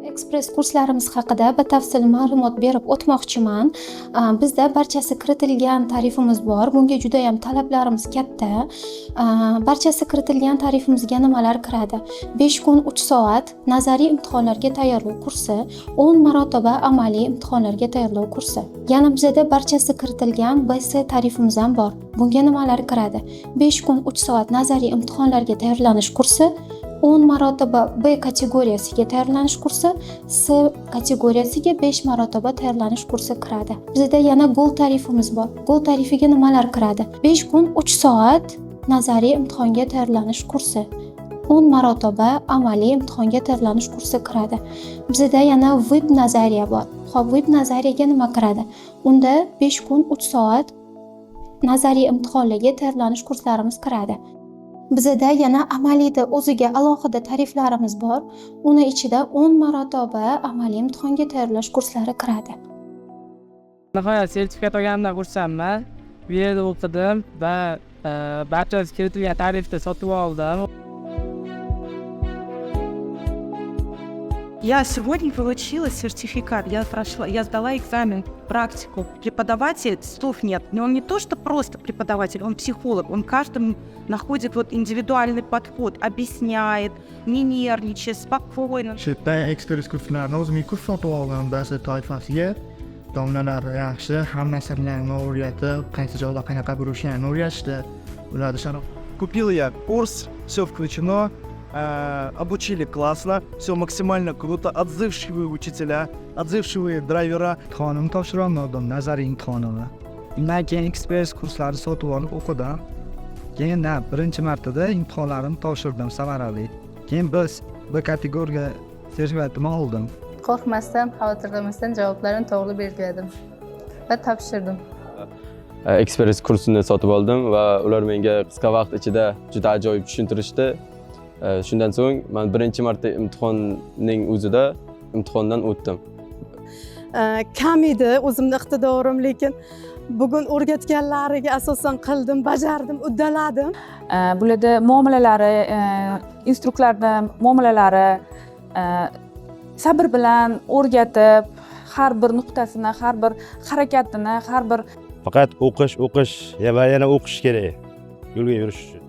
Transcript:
Ekspress kurslarimiz haqida batafsil ma'lumot berib o'tmoqchiman. Bizda barchasi kiritilgan tarifimiz bor. Bunga juda ham talablarimiz katta. Barchasi kiritilgan tarifimizga nimalar kiradi? 5 kun 3 soat nazariy imtihonlarga tayyorlov kursi, 10 marotaba amaliy imtihonlarga tayyorlov kursi. Yana bizda barchasi kiritilgan BS tarifimiz ham bor. Bunga nimalar kiradi? 5 kun 3 soat nazariy imtihonlarga tayyorlanish kursi, 10 marotaba B kategoriyasiga tayyorlanish kursi, S kategoriyasiga 5 marotaba tayyorlanish kursi kiradi. Bizda yana Gold tarifimiz bor. Gold tarifiga nimalar kiradi? 5 kun 3 soat nazariy imtihonga tayyorlanish kursi, 10 marotaba amaliy imtihonga tayyorlanish kursi kiradi. Bizda yana VIP nazariya bor. Xo'p, VIP nazariyaga nima kiradi? Unda 5 kun 3 soat nazariy imtihonlarga tayyorlanish kurslarimiz kiradi. Bizda yana amaliyda o'ziga alohida tariflarimiz bor. Uni ichida 10 marotaba amaliy imtihonga tayyorlash kurslari kiradi. Nihoyat sertifikat olganimdan xursandman. Bu yerda o'qidim va barchasi kiritilgan tarifda sotib oldim. Я сегодня получила сертификат, я сдала экзамен, практику. Преподаватель, слов нет, но он не то, что просто преподаватель, он психолог, он каждому находит вот индивидуальный подход, объясняет, не нервничает, спокойно. Shitda ekspres kurslarni o'zimga kurs sotib oldim. Ba'zi toifasiga domlalar yaxshi, hamma narsalarni o'rgatib, qaysi joyda qanaqa bo'lishini o'rgatishdi. Ularni sharof. Купил я курс, все включено, обучили классно, все максимально круто, отзывчивые учителя, отзывчивые драйвера. Imtihonimni topshirolmadim, nazariy imtihonimni. Undan keyin ekspres kurslarni sotib olib o'qidim. Keyin birinchi martada imtihonlarimni topshirdim samarali. Keyin biz B kategoriya sertifikatini oldim. Qo'rqmasdan, xavotirlanmasdan javoblarni to'g'ri belgiladim va topshirdim. Ekspress kursini sotib oldim va ular menga qisqa vaqt ichida juda ajoyib tushuntirishdi. Shundan so'ng men birinchi marta imtihonning o'zida imtihondan o'tdim. Kam edi o'zimning iqtidorim, lekin bugun o'rgatganlariga asosan qildim, bajardim, uddaladim. Bularda muomalalari, instruktorlarning muomalalari sabr bilan o'rgatib, har bir nuqtasini, har bir harakatini, har bir faqat o'qish va yana o'qish kerak yo'lga yurish uchun.